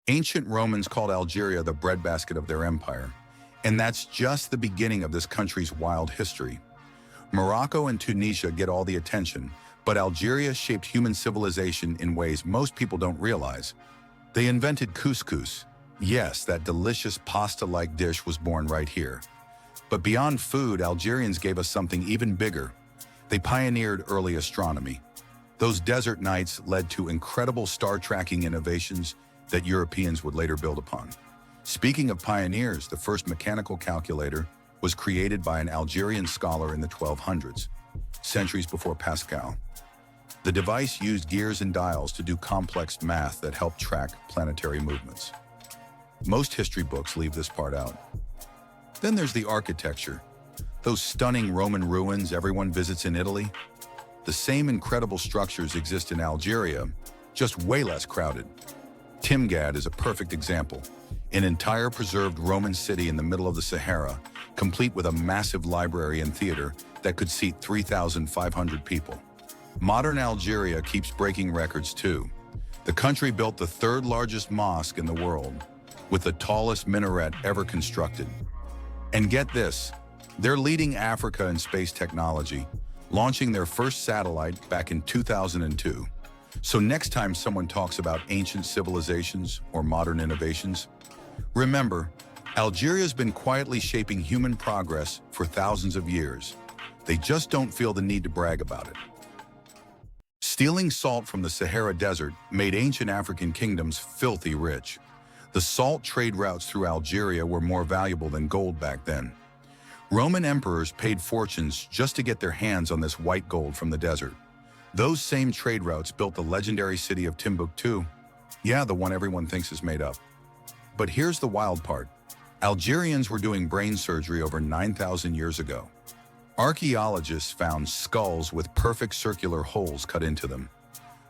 Ancient Romans called Algeria the breadbasket of their empire, and that's just the beginning of this country's wild history. Morocco and Tunisia get all the attention, but Algeria shaped human civilization in ways most people don't realize. They invented couscous. Yes, that delicious pasta-like dish was born right here. But beyond food, Algerians gave us something even bigger. They pioneered early astronomy. Those desert nights led to incredible star tracking innovations that Europeans would later build upon. Speaking of pioneers, the first mechanical calculator was created by an Algerian scholar in the 1200s, centuries before Pascal. The device used gears and dials to do complex math that helped track planetary movements. Most history books leave this part out. Then there's the architecture. Those stunning Roman ruins everyone visits in Italy. The same incredible structures exist in Algeria, just way less crowded. Timgad is a perfect example, an entire preserved Roman city in the middle of the Sahara, complete with a massive library and theater that could seat 3,500 people. Modern Algeria keeps breaking records too. The country built the third largest mosque in the world, with the tallest minaret ever constructed. And get this, they're leading Africa in space technology, launching their first satellite back in 2002. So next time someone talks about ancient civilizations or modern innovations, remember, Algeria's been quietly shaping human progress for thousands of years. They just don't feel the need to brag about it. Stealing salt from the Sahara Desert made ancient African kingdoms filthy rich. The salt trade routes through Algeria were more valuable than gold back then. Roman emperors paid fortunes just to get their hands on this white gold from the desert. Those same trade routes built the legendary city of Timbuktu. Yeah, the one everyone thinks is made up. But here's the wild part. Algerians were doing brain surgery over 9,000 years ago. Archaeologists found skulls with perfect circular holes cut into them,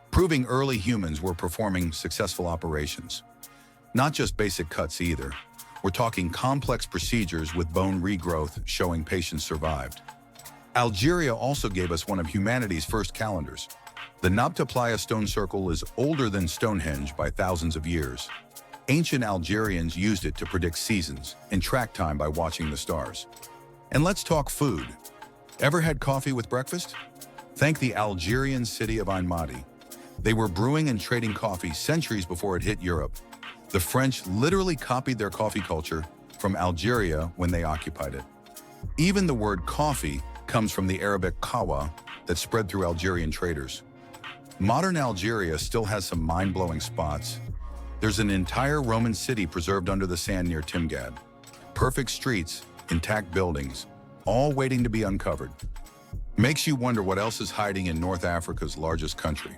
proving early humans were performing successful operations. Not just basic cuts either. We're talking complex procedures with bone regrowth showing patients survived. Algeria also gave us one of humanity's first calendars. The Nabta Playa stone circle is older than Stonehenge by thousands of years. Ancient Algerians used it to predict seasons and track time by watching the stars. And let's talk food. Ever had coffee with breakfast? Thank the Algerian city of Ain Madi. They were brewing and trading coffee centuries before it hit Europe. The French literally copied their coffee culture from Algeria when they occupied it. Even the word coffee comes from the Arabic kawa that spread through Algerian traders. Modern Algeria still has some mind-blowing spots. There's an entire Roman city preserved under the sand near Timgad. Perfect streets, intact buildings, all waiting to be uncovered. Makes you wonder what else is hiding in North Africa's largest country.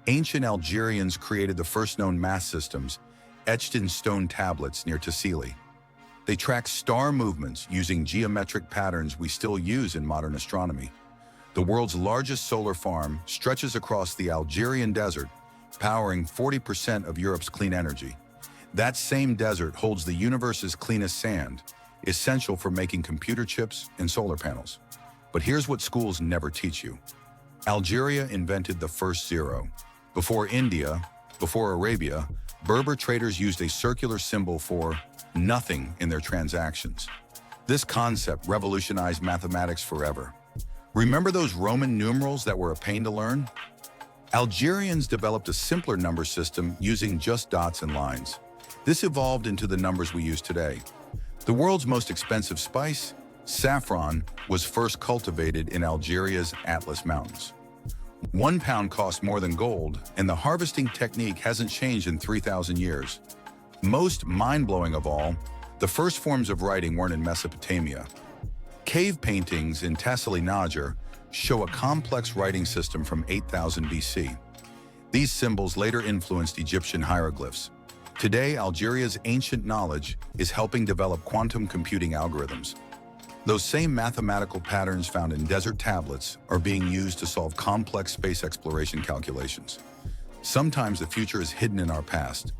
Ancient Algerians created the first known math systems, etched in stone tablets near Tassili. They tracked star movements using geometric patterns we still use in modern astronomy. The world's largest solar farm stretches across the Algerian desert, powering 40% of Europe's clean energy. That same desert holds the universe's cleanest sand, essential for making computer chips and solar panels. But here's what schools never teach you. Algeria invented the first zero. Before India, before Arabia, Berber traders used a circular symbol for nothing in their transactions. This concept revolutionized mathematics forever. Remember those Roman numerals that were a pain to learn? Algerians developed a simpler number system using just dots and lines. This evolved into the numbers we use today. The world's most expensive spice, saffron, was first cultivated in Algeria's Atlas Mountains. 1 pound costs more than gold, and the harvesting technique hasn't changed in 3,000 years. Most mind-blowing of all, the first forms of writing weren't in Mesopotamia. Cave paintings in Tassili Najar show a complex writing system from 8,000 BC. These symbols later influenced Egyptian hieroglyphs. Today, Algeria's ancient knowledge is helping develop quantum computing algorithms. Those same mathematical patterns found in desert tablets are being used to solve complex space exploration calculations. Sometimes the future is hidden in our past,